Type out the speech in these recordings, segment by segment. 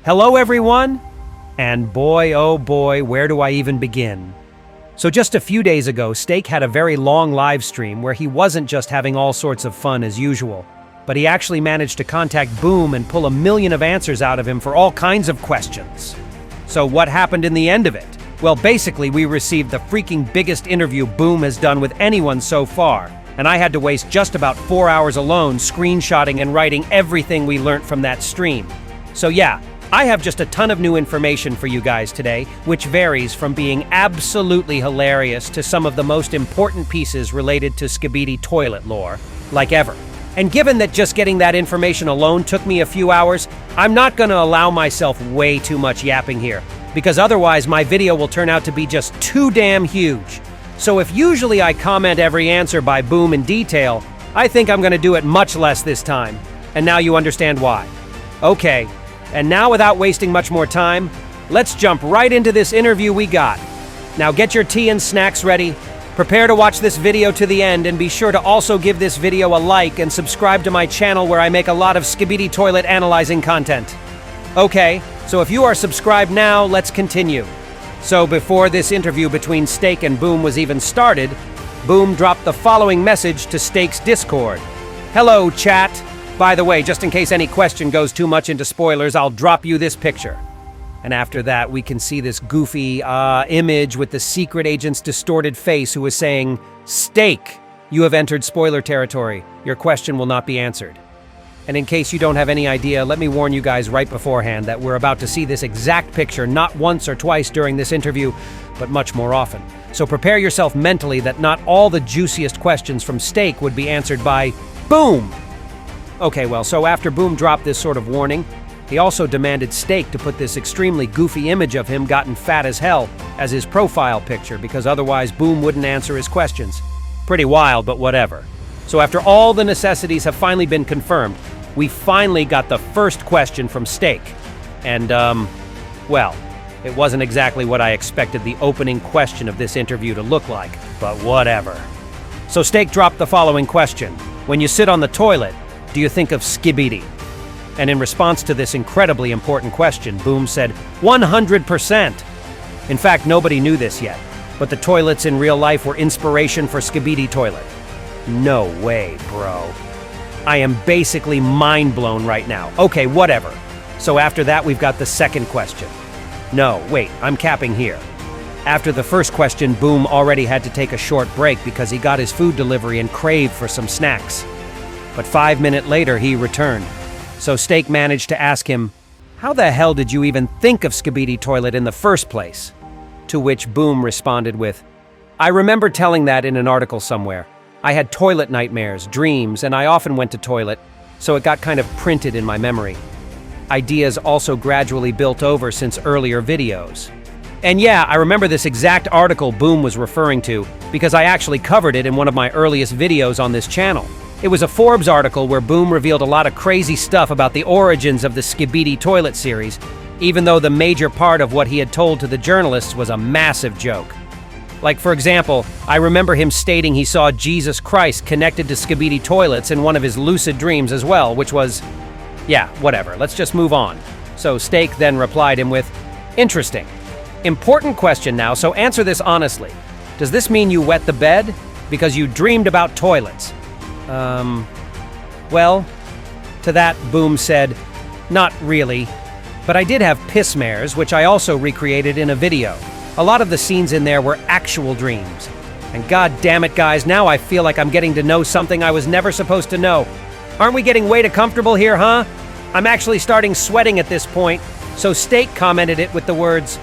Hello everyone! And boy oh boy, where do I even begin? So just a few days ago, Steak had a very long live stream where he wasn't just having all sorts of fun as usual, but he actually managed to contact Boom and pull 1,000,000 of answers out of him for all kinds of questions. So what happened in the end of it? Well, basically we received the freaking biggest interview Boom has done with anyone so far, and I had to waste just about 4 hours alone screenshotting and writing everything we learned from that stream. So yeah, I have just a ton of new information for you guys today, which varies from being absolutely hilarious to some of the most important pieces related to Skibidi Toilet lore, like ever. And given that just getting that information alone took me a few hours, I'm not going to allow myself way too much yapping here, because otherwise my video will turn out to be just too damn huge. So if usually I comment every answer by Boom in detail, I think I'm going to do it much less this time. And now you understand why. Okay. And now, without wasting much more time, let's jump right into this interview we got. Now get your tea and snacks ready, prepare to watch this video to the end, and be sure to also give this video a like and subscribe to my channel where I make a lot of Skibidi Toilet analyzing content. Okay, so if you are subscribed now, let's continue. So before this interview between Steak and Boom was even started, Boom dropped the following message to Steak's Discord. Hello, chat. By the way, just in case any question goes too much into spoilers, I'll drop you this picture. And after that, we can see this goofy image with the secret agent's distorted face who is saying, Steak, you have entered spoiler territory. Your question will not be answered. And in case you don't have any idea, let me warn you guys right beforehand that we're about to see this exact picture not once or twice during this interview, but much more often. So prepare yourself mentally that not all the juiciest questions from Steak would be answered by Boom! Okay, well, so after Boom dropped this sort of warning, he also demanded Steak to put this extremely goofy image of him gotten fat as hell as his profile picture, because otherwise Boom wouldn't answer his questions. Pretty wild, but whatever. So after all the necessities have finally been confirmed, we finally got the first question from Steak. And, well, it wasn't exactly what I expected the opening question of this interview to look like, but whatever. So Steak dropped the following question. When you sit on the toilet, do you think of Skibidi? And in response to this incredibly important question, Boom said, 100%! In fact, nobody knew this yet, but the toilets in real life were inspiration for Skibidi Toilet. No way, bro. I am basically mind blown right now. Okay, whatever. So after that, we've got the second question. No, wait, I'm capping here. After the first question, Boom already had to take a short break because he got his food delivery and craved for some snacks. But 5 minutes later, he returned. So Steak managed to ask him, how the hell did you even think of Skibidi Toilet in the first place? To which Boom responded with, I remember telling that in an article somewhere. I had toilet nightmares, dreams, and I often went to toilet, so it got kind of printed in my memory. Ideas also gradually built over since earlier videos. And yeah, I remember this exact article Boom was referring to because I actually covered it in one of my earliest videos on this channel. It was a Forbes article where Boom revealed a lot of crazy stuff about the origins of the Skibidi Toilet series, even though the major part of what he had told to the journalists was a massive joke. Like, for example, I remember him stating he saw Jesus Christ connected to Skibidi Toilets in one of his lucid dreams as well, which was, yeah, whatever, let's just move on. So Steak then replied him with, interesting. Important question now, so answer this honestly. Does this mean you wet the bed? Because you dreamed about toilets. Well, to that Boom said, not really, but I did have piss mares, which I also recreated in a video. A lot of the scenes in there were actual dreams. And god damn it, guys, now I feel like I'm getting to know something I was never supposed to know. Aren't we getting way too comfortable here, huh? I'm actually starting sweating at this point, so Steak commented it with the words,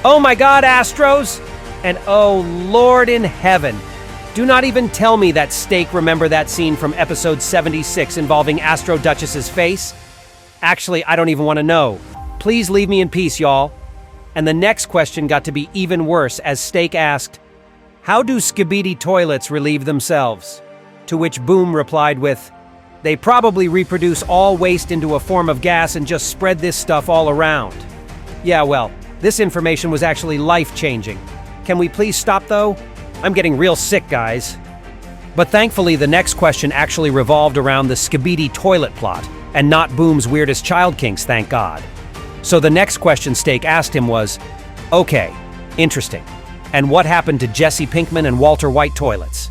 oh my god, Astros! And oh Lord in heaven. Do not even tell me that Steak remember that scene from episode 76 involving Astro Duchess's face. Actually, I don't even want to know. Please leave me in peace, y'all. And the next question got to be even worse as Steak asked, how do Skibidi Toilets relieve themselves? To which Boom replied with, they probably reproduce all waste into a form of gas and just spread this stuff all around. Yeah, well, this information was actually life-changing. Can we please stop though? I'm getting real sick, guys. But thankfully, the next question actually revolved around the Skibidi Toilet plot, and not Boom's weirdest child kinks, thank God. So the next question Steak asked him was, okay, interesting. And what happened to Jesse Pinkman and Walter White toilets?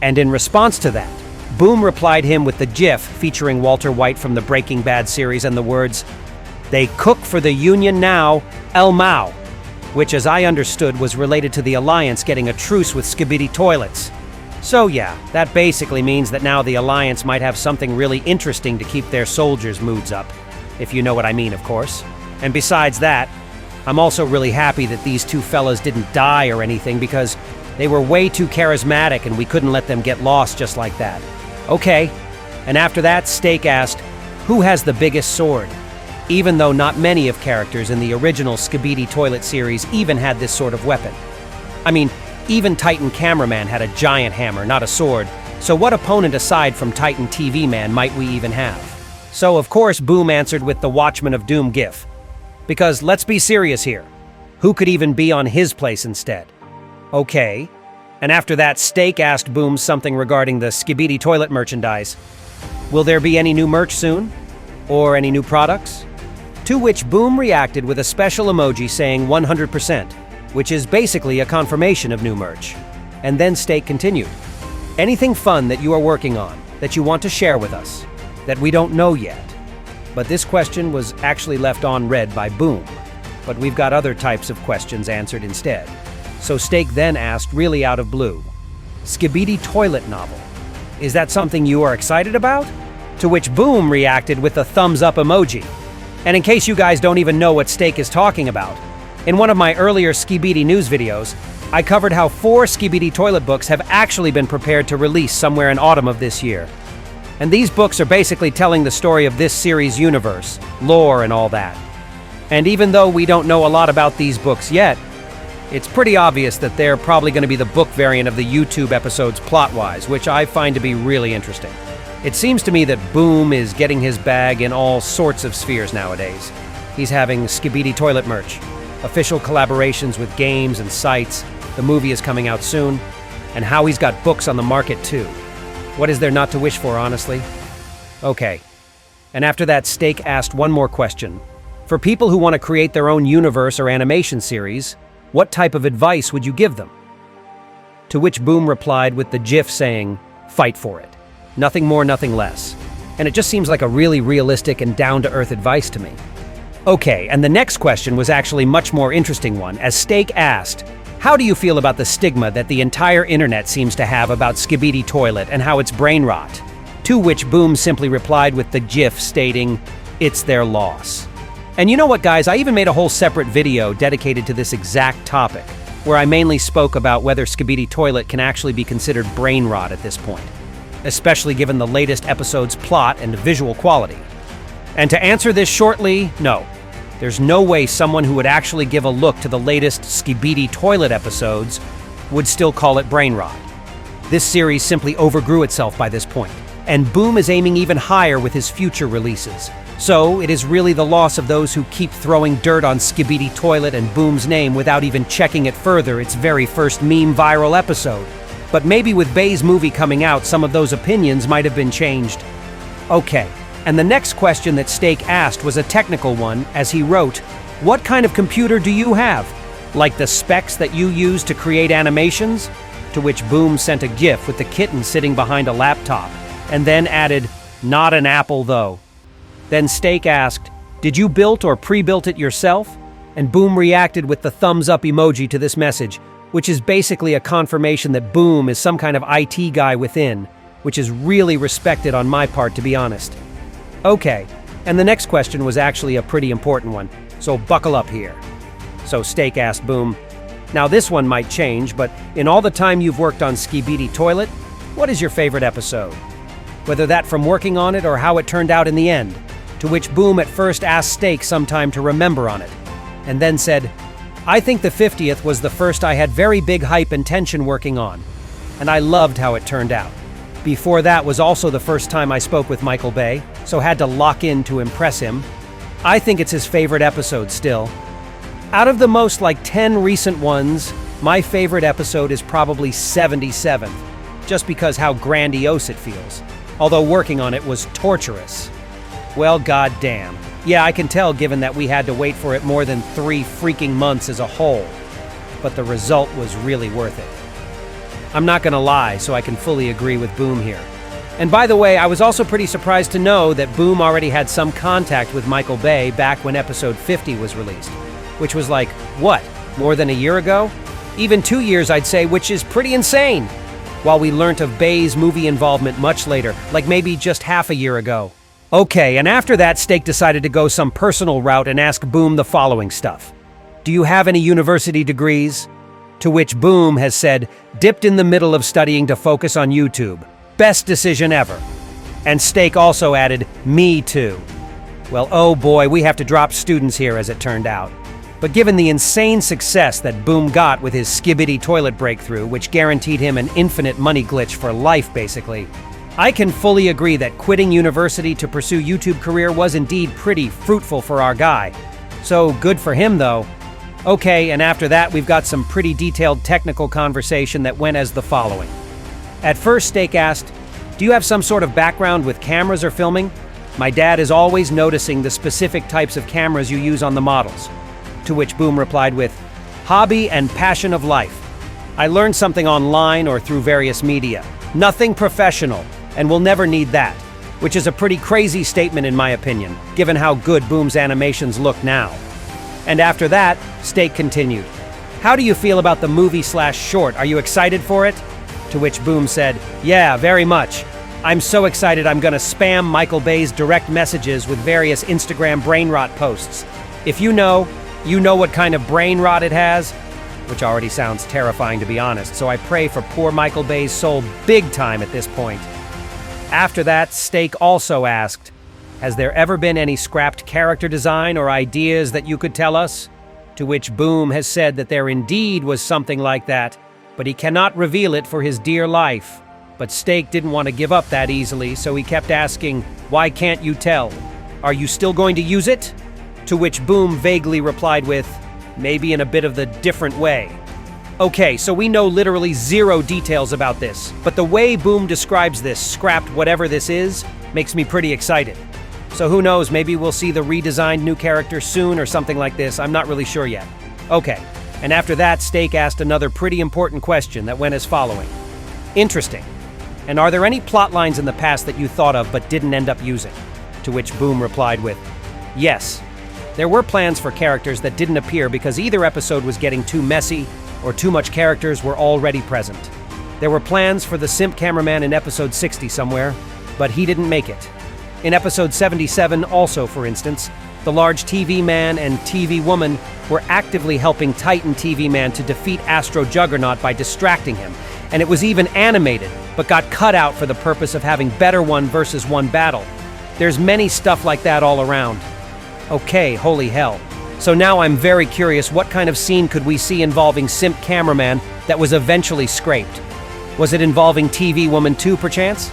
And in response to that, Boom replied him with the GIF featuring Walter White from the Breaking Bad series and the words, "They cook for the Union now, El Mao," which as I understood was related to the Alliance getting a truce with Skibidi Toilets. So yeah, that basically means that now the Alliance might have something really interesting to keep their soldiers' moods up, if you know what I mean, of course. And besides that, I'm also really happy that these two fellas didn't die or anything because they were way too charismatic and we couldn't let them get lost just like that. Okay, and after that, Steak asked, who has the biggest sword? Even though not many of characters in the original Skibidi Toilet series even had this sort of weapon. I mean, even Titan Cameraman had a giant hammer, not a sword, so what opponent aside from Titan TV Man might we even have? So of course Boom answered with the Watchman of Doom gif. Because let's be serious here, who could even be on his place instead? Okay, and after that Steak asked Boom something regarding the Skibidi Toilet merchandise. Will there be any new merch soon? Or any new products? To which Boom reacted with a special emoji saying 100%, which is basically a confirmation of new merch. And then Steak continued, anything fun that you are working on, that you want to share with us, that we don't know yet? But this question was actually left unread by Boom, but we've got other types of questions answered instead. So Steak then asked really out of blue, Skibidi Toilet novel, is that something you are excited about? To which Boom reacted with a thumbs up emoji. And in case you guys don't even know what Steak is talking about, in one of my earlier Skibidi news videos, I covered how 4 Skibidi Toilet books have actually been prepared to release somewhere in autumn of this year. And these books are basically telling the story of this series' universe, lore and all that. And even though we don't know a lot about these books yet, it's pretty obvious that they're probably going to be the book variant of the YouTube episodes plot-wise, which I find to be really interesting. It seems to me that Boom is getting his bag in all sorts of spheres nowadays. He's having Skibidi Toilet merch, official collaborations with games and sites, the movie is coming out soon, and how he's got books on the market too. What is there not to wish for, honestly? Okay. And after that, Steak asked one more question. For people who want to create their own universe or animation series, what type of advice would you give them? To which Boom replied with the GIF saying, fight for it. Nothing more, nothing less. And it just seems like a really realistic and down-to-earth advice to me. Okay, and the next question was actually a much more interesting one, as Steak asked, how do you feel about the stigma that the entire internet seems to have about Skibidi Toilet and how it's brain rot? To which Boom simply replied with the GIF stating, it's their loss. And you know what, guys, I even made a whole separate video dedicated to this exact topic, where I mainly spoke about whether Skibidi Toilet can actually be considered brain rot at this point, especially given the latest episode's plot and visual quality. And to answer this shortly, no. There's no way someone who would actually give a look to the latest Skibidi Toilet episodes would still call it brain rot. This series simply overgrew itself by this point, and Boom is aiming even higher with his future releases. So it is really the loss of those who keep throwing dirt on Skibidi Toilet and Boom's name without even checking it further its very first meme viral episode. But maybe with Bay's movie coming out, some of those opinions might have been changed. Okay, and the next question that Steak asked was a technical one, as he wrote, what kind of computer do you have? Like the specs that you use to create animations? To which Boom sent a GIF with the kitten sitting behind a laptop, and then added, not an Apple though. Then Steak asked, did you build or pre-built it yourself? And Boom reacted with the thumbs up emoji to this message, which is basically a confirmation that Boom is some kind of IT guy within, which is really respected on my part, to be honest. Okay, and the next question was actually a pretty important one, so buckle up here. So Steak asked Boom, now this one might change, but in all the time you've worked on Skibidi Toilet, what is your favorite episode? Whether that from working on it or how it turned out in the end. To which Boom at first asked Steak some time to remember on it, and then said, I think the 50th was the first I had very big hype and tension working on, and I loved how it turned out. Before that was also the first time I spoke with Michael Bay, so had to lock in to impress him. I think it's his favorite episode still. Out of the most like 10 recent ones, my favorite episode is probably 77th, just because how grandiose it feels, although working on it was torturous. Well, goddamn. Yeah, I can tell given that we had to wait for it more than 3 freaking months as a whole. But the result was really worth it. I'm not gonna lie, so I can fully agree with Boom here. And by the way, I was also pretty surprised to know that Boom already had some contact with Michael Bay back when episode 50 was released. Which was like, what, more than a year ago? Even 2 years, I'd say, which is pretty insane. While we learnt of Bay's movie involvement much later, like maybe just half a year ago. Okay, and after that, Steak decided to go some personal route and ask Boom the following stuff. Do you have any university degrees? To which Boom has said, dipped in the middle of studying to focus on YouTube. Best decision ever. And Steak also added, me too. Well, oh boy, we have to drop students here as it turned out. But given the insane success that Boom got with his Skibidi Toilet breakthrough, which guaranteed him an infinite money glitch for life basically, I can fully agree that quitting university to pursue YouTube career was indeed pretty fruitful for our guy. So good for him though. Okay, and after that we've got some pretty detailed technical conversation that went as the following. At first, Steak asked, do you have some sort of background with cameras or filming? My dad is always noticing the specific types of cameras you use on the models. To which Boom replied with, hobby and passion of life. I learned something online or through various media. Nothing professional, and will never need that. Which is a pretty crazy statement in my opinion, given how good Boom's animations look now. And after that, Steak continued, how do you feel about the movie/short? Are you excited for it? To which Boom said, yeah, very much. I'm so excited I'm gonna spam Michael Bay's direct messages with various Instagram brain rot posts. If you know what kind of brain rot it has, which already sounds terrifying to be honest, so I pray for poor Michael Bay's soul big time at this point. After that, Steak also asked, has there ever been any scrapped character design or ideas that you could tell us? To which Boom has said that there indeed was something like that, but he cannot reveal it for his dear life. But Steak didn't want to give up that easily, so he kept asking, why can't you tell? Are you still going to use it? To which Boom vaguely replied with, maybe in a bit of the different way. Okay, so we know literally zero details about this, but the way Boom describes this scrapped whatever this is makes me pretty excited. So who knows, maybe we'll see the redesigned new character soon or something like this, I'm not really sure yet. Okay, and after that, Steak asked another pretty important question that went as following. Interesting. And are there any plot lines in the past that you thought of but didn't end up using? To which Boom replied with, yes. There were plans for characters that didn't appear because either episode was getting too messy or too much characters were already present. There were plans for the simp cameraman in episode 60 somewhere, but he didn't make it. In episode 77 also, for instance, the large TV man and TV woman were actively helping Titan TV man to defeat Astro Juggernaut by distracting him, and it was even animated, but got cut out for the purpose of having better one-versus-one battle. There's many stuff like that all around. Okay, holy hell. So now I'm very curious, what kind of scene could we see involving simp cameraman that was eventually scraped? Was it involving TV woman too, perchance?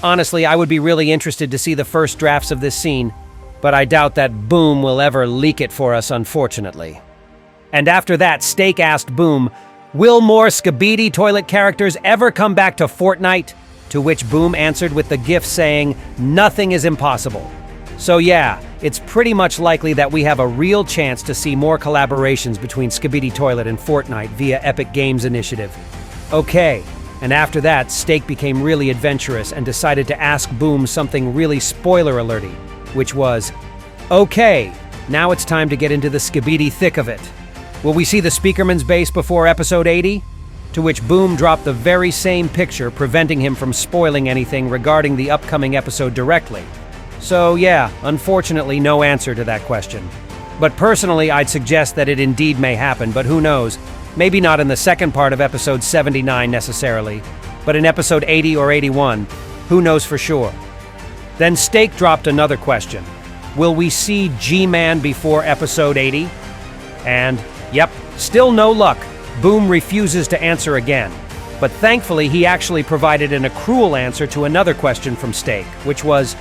Honestly, I would be really interested to see the first drafts of this scene, but I doubt that Boom will ever leak it for us, unfortunately. And after that, Steak asked Boom, will more Skibidi Toilet characters ever come back to Fortnite? To which Boom answered with the gif saying, nothing is impossible. So yeah, it's pretty much likely that we have a real chance to see more collaborations between Skibidi Toilet and Fortnite via Epic Games Initiative. Okay, and after that, Steak became really adventurous and decided to ask Boom something really spoiler alerty, which was, okay, now it's time to get into the Skibidi thick of it. Will we see the Speakerman's base before episode 80? To which Boom dropped the very same picture, preventing him from spoiling anything regarding the upcoming episode directly. So yeah, unfortunately no answer to that question. But personally, I'd suggest that it indeed may happen, but who knows? Maybe not in the second part of episode 79 necessarily, but in episode 80 or 81, who knows for sure. Then Steak dropped another question. Will we see G-Man before episode 80? And, yep, still no luck. Boom refuses to answer again. But thankfully, he actually provided an accrual answer to another question from Steak, which was,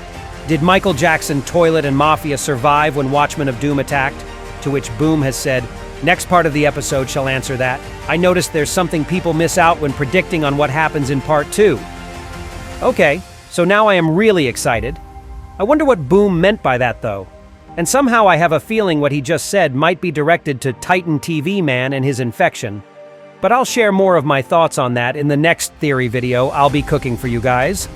did Michael Jackson Toilet and Mafia survive when Watchmen of Doom attacked? To which Boom has said, next part of the episode shall answer that. I noticed there's something people miss out when predicting on what happens in part 2. Okay, so now I am really excited. I wonder what Boom meant by that though. And somehow I have a feeling what he just said might be directed to Titan TV Man and his infection. But I'll share more of my thoughts on that in the next theory video I'll be cooking for you guys.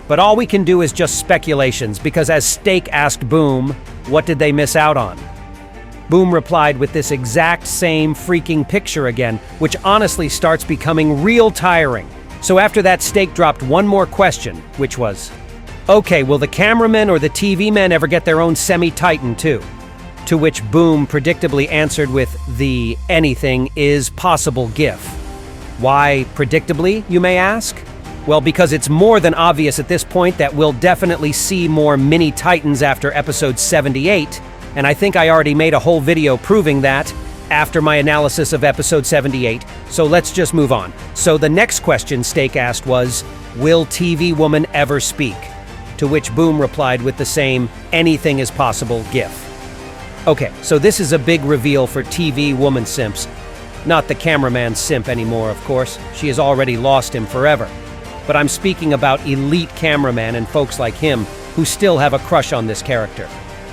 But all we can do is just speculations, because as Steak asked Boom, what did they miss out on? Boom replied with this exact same freaking picture again, which honestly starts becoming real tiring. So after that, Steak dropped one more question, which was, okay, will the cameramen or the TV men ever get their own semi-Titan too? To which Boom predictably answered with the anything is possible gif. Why predictably, you may ask? Well, because it's more than obvious at this point that we'll definitely see more mini Titans after episode 78, and I think I already made a whole video proving that after my analysis of episode 78, so let's just move on. So the next question Steak asked was, will TV Woman ever speak? To which Boom replied with the same anything is possible gif. Okay, so this is a big reveal for TV Woman simps. Not the cameraman simp anymore, of course. She has already lost him forever. But I'm speaking about elite cameraman and folks like him who still have a crush on this character.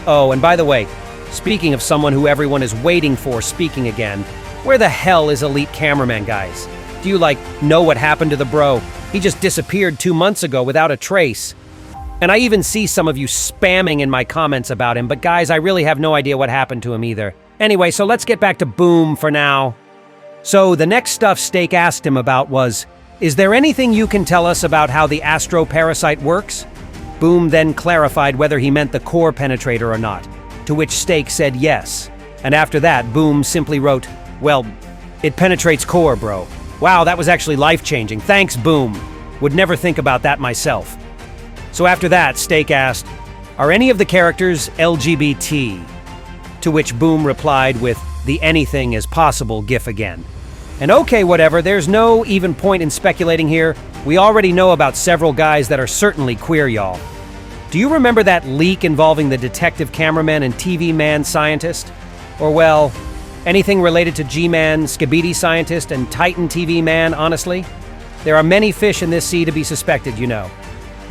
Oh, and by the way, speaking of someone who everyone is waiting for speaking again, where the hell is elite cameraman, guys? Do you, know what happened to the bro? He just disappeared 2 months ago without a trace. And I even see some of you spamming in my comments about him, but guys, I really have no idea what happened to him either. Anyway, so let's get back to Boom for now. So the next stuff Steak asked him about was, is there anything you can tell us about how the Astro parasite works? Boom then clarified whether he meant the core penetrator or not, to which Steak said yes. And after that, Boom simply wrote, well, it penetrates core, bro. Wow, that was actually life-changing. Thanks, Boom. Would never think about that myself. So after that, Steak asked, are any of the characters LGBT? To which Boom replied with the anything is possible gif again. And okay, whatever, there's no even point in speculating here. We already know about several guys that are certainly queer, y'all. Do you remember that leak involving the detective cameraman and TV man scientist? Or well, anything related to G-Man, Skibidi scientist, and Titan TV man, honestly? There are many fish in this sea to be suspected, you know.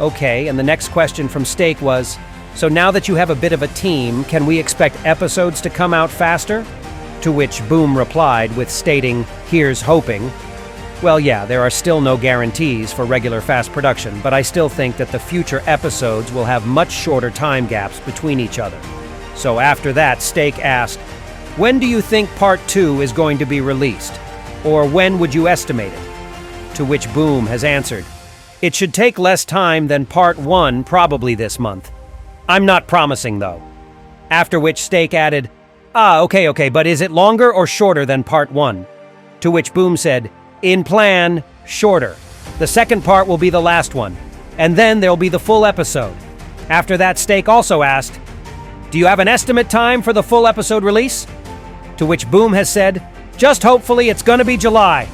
Okay, and the next question from Steak was, so now that you have a bit of a team, can we expect episodes to come out faster? To which Boom replied with stating, here's hoping. Well, yeah, there are still no guarantees for regular fast production, but I still think that the future episodes will have much shorter time gaps between each other. So after that, Steak asked, when do you think Part 2 is going to be released? Or when would you estimate it? To which Boom has answered, it should take less time than Part 1, probably this month. I'm not promising, though. After which Steak added, okay, but is it longer or shorter than Part 1? To which Boom said, in plan, shorter. The second part will be the last one, and then there'll be the full episode. After that, Steak also asked, do you have an estimate time for the full episode release? To which Boom has said, just hopefully it's gonna be July.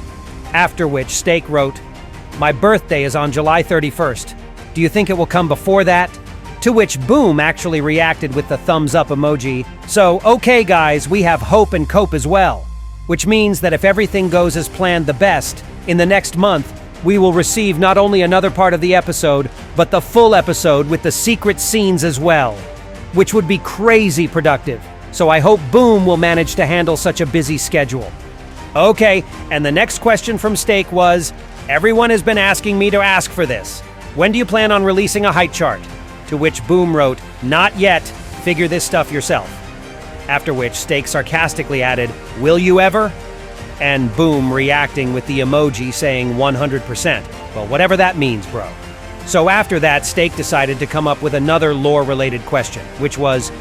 After which Steak wrote, my birthday is on July 31st. Do you think it will come before that? To which Boom actually reacted with the thumbs up emoji. So, okay guys, we have hope and cope as well. Which means that if everything goes as planned the best, in the next month, we will receive not only another part of the episode, but the full episode with the secret scenes as well. Which would be crazy productive. So I hope Boom will manage to handle such a busy schedule. Okay, and the next question from Steak was, everyone has been asking me to ask for this. When do you plan on releasing a height chart? To which Boom wrote, not yet, figure this stuff yourself. After which Steak sarcastically added, will you ever? And Boom reacting with the emoji saying 100%. Well, whatever that means, bro. So after that, Steak decided to come up with another lore-related question, which was,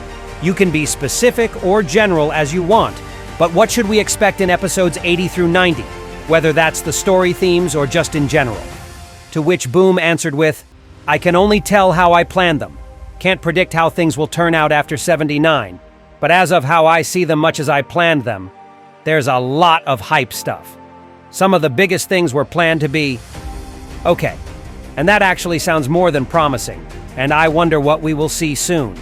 you can be specific or general as you want, but what should we expect in episodes 80 through 90, whether that's the story themes or just in general? To which Boom answered with, I can only tell how I planned them. Can't predict how things will turn out after 79. But as of how I see them much as I planned them, there's a lot of hype stuff. Some of the biggest things were planned to be... Okay, and that actually sounds more than promising, and I wonder what we will see soon.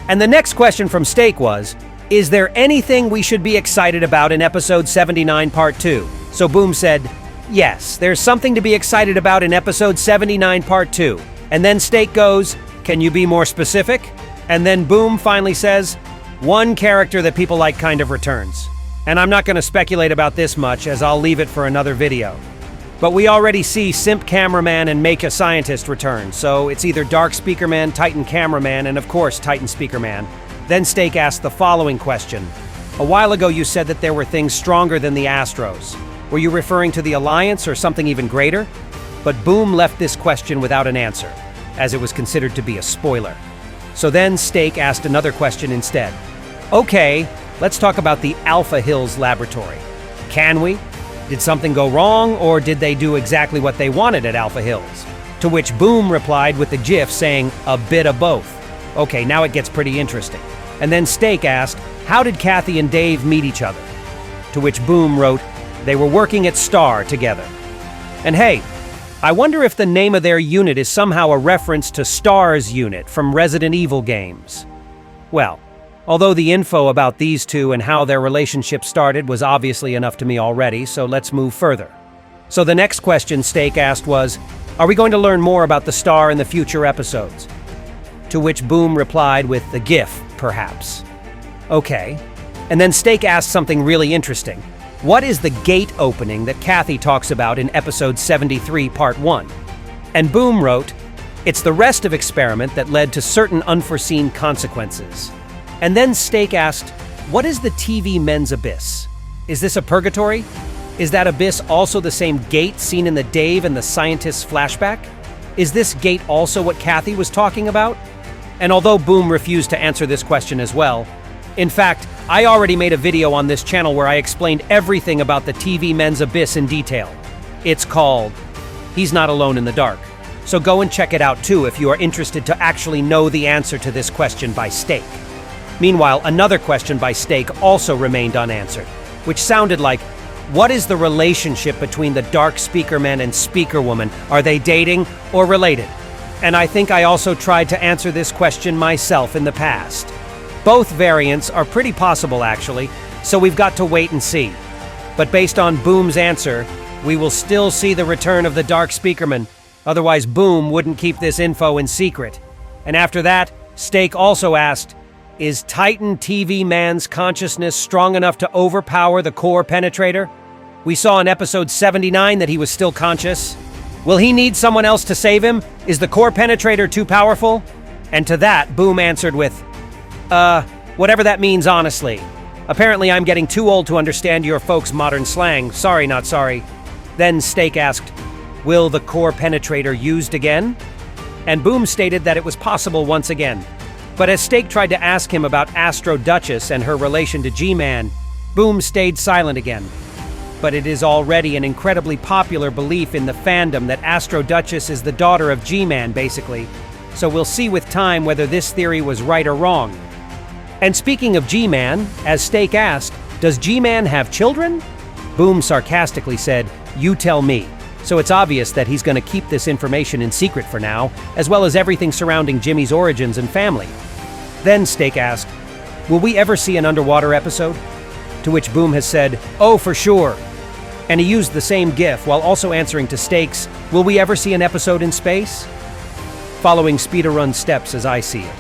And the next question from Steak was, is there anything we should be excited about in episode 79 part 2? So Boom said, yes, there's something to be excited about in episode 79 part 2. And then Steak goes, can you be more specific? And then Boom finally says, one character that people like kind of returns. And I'm not going to speculate about this much, as I'll leave it for another video. But we already see Simp Cameraman and Make a Scientist return, so it's either Dark Speakerman, Titan Cameraman, and of course Titan Speakerman. Then Steak asked the following question. A while ago you said that there were things stronger than the Astros. Were you referring to the Alliance or something even greater? But Boom left this question without an answer, as it was considered to be a spoiler. So then Steak asked another question instead. Okay, let's talk about the Alpha Hills laboratory. Can we? Did something go wrong, or did they do exactly what they wanted at Alpha Hills? To which Boom replied with the gif saying, a bit of both. Okay, now it gets pretty interesting. And then Steak asked, how did Kathy and Dave meet each other? To which Boom wrote, they were working at Star together. And hey, I wonder if the name of their unit is somehow a reference to Star's unit from Resident Evil games. Well, although the info about these two and how their relationship started was obviously enough to me already, so let's move further. So the next question Steak asked was, are we going to learn more about the Star in the future episodes? To which Boom replied with the GIF, perhaps. Okay. And then Steak asked something really interesting. What is the gate opening that Kathy talks about in episode 73, part 1? And Boom wrote, it's the restive experiment that led to certain unforeseen consequences. And then Steak asked, what is the TV men's abyss? Is this a purgatory? Is that abyss also the same gate seen in the Dave and the Scientist's flashback? Is this gate also what Kathy was talking about? And although Boom refused to answer this question as well, in fact, I already made a video on this channel where I explained everything about the TV men's abyss in detail. It's called He's Not Alone in the Dark. So go and check it out too if you are interested to actually know the answer to this question by Steak. Meanwhile, another question by Steak also remained unanswered, which sounded like, what is the relationship between the Dark Speakerman and Speakerwoman? Are they dating or related? And I think I also tried to answer this question myself in the past. Both variants are pretty possible actually, so we've got to wait and see. But based on Boom's answer, we will still see the return of the Dark Speakerman. Otherwise Boom wouldn't keep this info in secret. And after that, Steak also asked, is Titan TV Man's consciousness strong enough to overpower the core penetrator? We saw in episode 79 that he was still conscious. Will he need someone else to save him? Is the core penetrator too powerful? And to that, Boom answered with, whatever that means, honestly. Apparently I'm getting too old to understand your folks' modern slang. Sorry, not sorry. Then Steak asked, will the core penetrator used again? And Boom stated that it was possible once again. But as Steak tried to ask him about Astro Duchess and her relation to G-Man, Boom stayed silent again. But it is already an incredibly popular belief in the fandom that Astro Duchess is the daughter of G-Man, basically. So we'll see with time whether this theory was right or wrong. And speaking of G-Man, as Steak asked, does G-Man have children? Boom sarcastically said, you tell me. So it's obvious that he's going to keep this information in secret for now, as well as everything surrounding Jimmy's origins and family. Then Steak asked, will we ever see an underwater episode? To which Boom has said, oh, for sure. And he used the same GIF while also answering to Steak's, will we ever see an episode in space? Following Speederun's steps as I see it.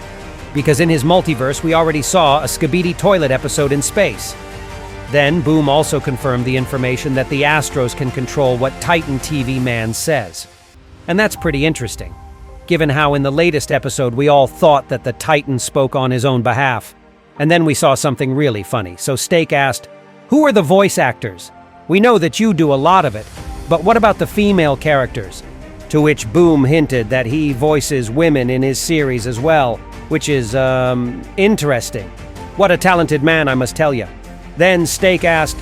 Because in his multiverse, we already saw a Skibidi Toilet episode in space. Then, Boom also confirmed the information that the Astros can control what Titan TV Man says. And that's pretty interesting, given how in the latest episode we all thought that the Titan spoke on his own behalf. And then we saw something really funny, so Steak asked, who are the voice actors? We know that you do a lot of it, but what about the female characters? To which Boom hinted that he voices women in his series as well, which is, interesting. What a talented man, I must tell you. Then Steak asked,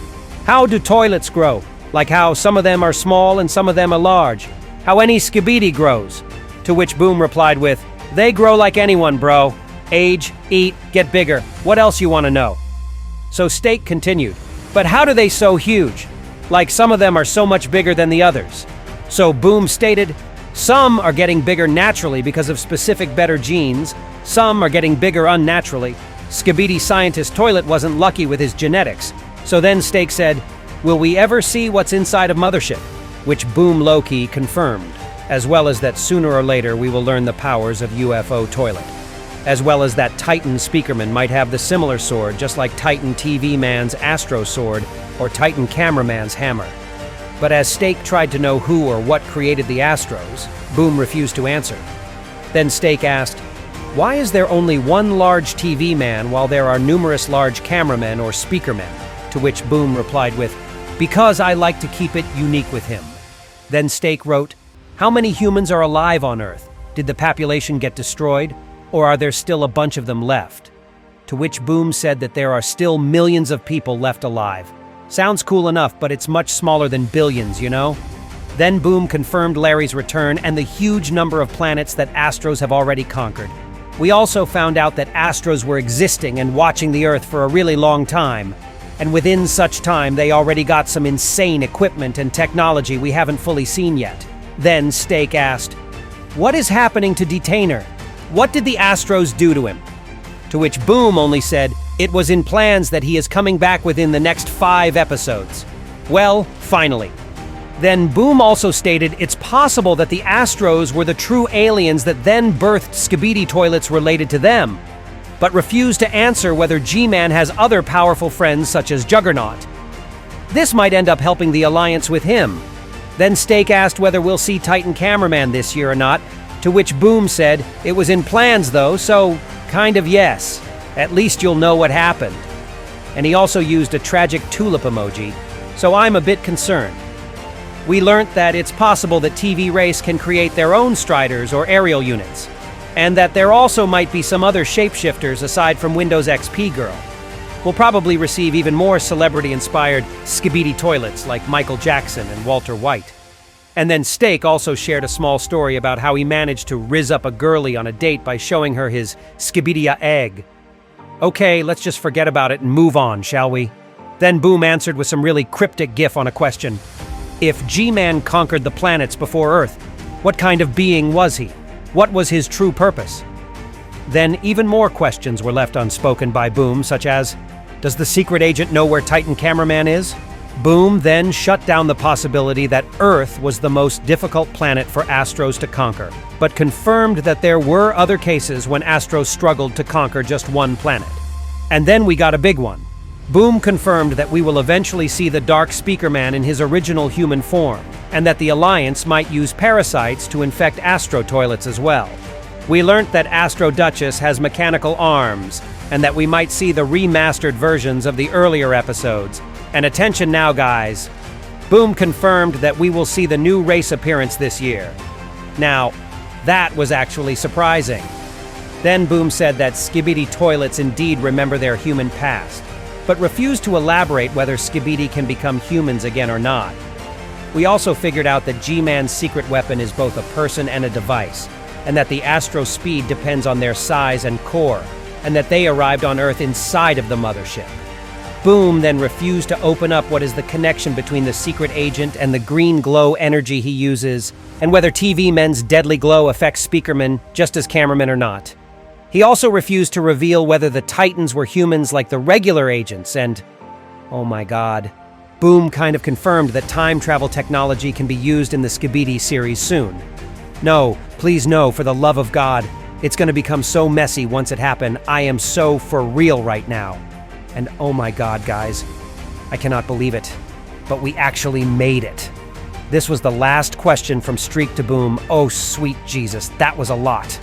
how do toilets grow? Like how some of them are small and some of them are large. How any Skibidi grows. To which Boom replied with, they grow like anyone, bro. Age, eat, get bigger. What else you want to know? So Steak continued, but how do they so huge? Like some of them are so much bigger than the others. So Boom stated, some are getting bigger naturally because of specific better genes. Some are getting bigger unnaturally. Skibidi Scientist Toilet wasn't lucky with his genetics. So then Steak said, will we ever see what's inside of Mothership? Which Boom low-key confirmed, as well as that sooner or later we will learn the powers of UFO Toilet. as well as that Titan Speakerman might have the similar sword, just like Titan TV Man's Astro sword or Titan Cameraman's hammer. But as Steak tried to know who or what created the Astros, Boom refused to answer. Then Steak asked, "Why is there only one large TV man while there are numerous large cameramen or speakermen?" To which Boom replied with, "Because I like to keep it unique with him." Then Steak wrote, "How many humans are alive on Earth? Did the population get destroyed? Or are there still a bunch of them left?" To which Boom said that there are still millions of people left alive. Sounds cool enough, but it's much smaller than billions, you know? Then Boom confirmed Larry's return and the huge number of planets that Astros have already conquered. We also found out that Astros were existing and watching the Earth for a really long time. And within such time, they already got some insane equipment and technology we haven't fully seen yet. Then Steak asked, "What is happening to Detainer? What did the Astros do to him?" To which Boom only said, "It was in plans that he is coming back within the next 5 episodes. Well, finally. Then Boom also stated it's possible that the Astros were the true aliens that then birthed Skibidi Toilets related to them, but refused to answer whether G-Man has other powerful friends such as Juggernaut. This might end up helping the alliance with him. Then Steak asked whether we'll see Titan Cameraman this year or not, to which Boom said, "It was in plans though, so kind of yes. At least you'll know what happened." And he also used a tragic tulip emoji, so I'm a bit concerned. We learnt that it's possible that TV Race can create their own Striders or aerial units, and that there also might be some other shapeshifters aside from Windows XP Girl. We'll probably receive even more celebrity-inspired Skibidi Toilets like Michael Jackson and Walter White. And then Steak also shared a small story about how he managed to rizz up a girlie on a date by showing her his Skibidia egg. Okay, let's just forget about it and move on, shall we? Then Boom answered with some really cryptic gif on a question. If G-Man conquered the planets before Earth, what kind of being was he? What was his true purpose? Then even more questions were left unspoken by Boom, such as, does the secret agent know where Titan Cameraman is? Boom then shut down the possibility that Earth was the most difficult planet for Astros to conquer, but confirmed that there were other cases when Astros struggled to conquer just one planet. And then we got a big one. Boom confirmed that we will eventually see the Dark Speakerman in his original human form, and that the Alliance might use parasites to infect Astro toilets as well. We learnt that Astro Duchess has mechanical arms, and that we might see the remastered versions of the earlier episodes. And attention now, guys. Boom confirmed that we will see the new race appearance this year. Now, that was actually surprising. Then Boom said that Skibidi Toilets indeed remember their human past, but refused to elaborate whether Skibidi can become humans again or not. We also figured out that G-Man's secret weapon is both a person and a device, and that the Astro speed depends on their size and core, and that they arrived on Earth inside of the mothership. Boom then refused to open up what is the connection between the secret agent and the green glow energy he uses, and whether TV Men's deadly glow affects Speakerman just as cameramen or not. He also refused to reveal whether the Titans were humans like the regular agents, and oh my god, Boom kind of confirmed that time travel technology can be used in the Skibidi series soon. No, please no, for the love of God. It's going to become so messy once it happens. I am so for real right now. And oh my god, guys, I cannot believe it, but we actually made it. This was the last question from Streak to Boom. Oh, sweet Jesus, that was a lot.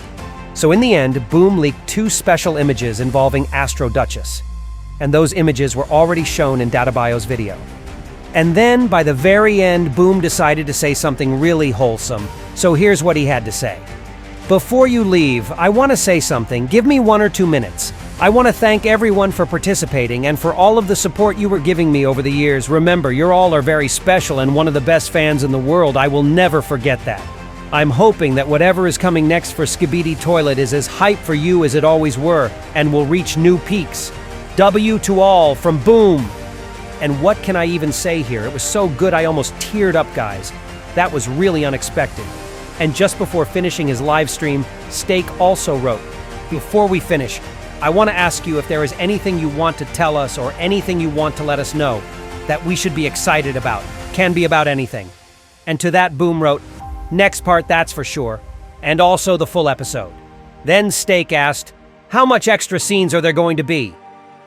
So in the end, Boom leaked 2 special images involving Astro Duchess, and those images were already shown in DataBio's video. And then, by the very end, Boom decided to say something really wholesome, so here's what he had to say. Before you leave, I want to say something. Give me 1 or 2 minutes. I want to thank everyone for participating and for all of the support you were giving me over the years. Remember, you all are very special and one of the best fans in the world. I will never forget that. I'm hoping that whatever is coming next for Skibidi Toilet is as hype for you as it always were and will reach new peaks. W to all from Boom. And what can I even say here? It was so good I almost teared up, guys. That was really unexpected. And just before finishing his live stream, Steak also wrote, before we finish, I want to ask you if there is anything you want to tell us or anything you want to let us know that we should be excited about. Can be about anything. And to that, Boom wrote, next part, that's for sure. And also the full episode. Then Steak asked, how much extra scenes are there going to be?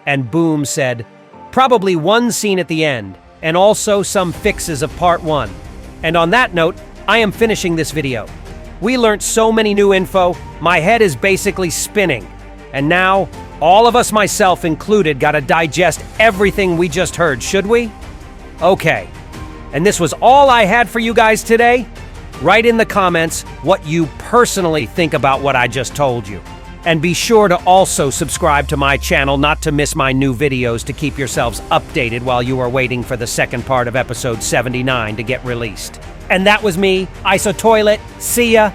And Boom said, probably one scene at the end, and also some fixes of part 1. And on that note, I am finishing this video. We learned so many new info, my head is basically spinning. And now, all of us, myself included, gotta digest everything we just heard, should we? Okay. And this was all I had for you guys today? Write in the comments what you personally think about what I just told you. And be sure to also subscribe to my channel not to miss my new videos to keep yourselves updated while you are waiting for the second part of episode 79 to get released. And that was me, ISOTOILET. See ya!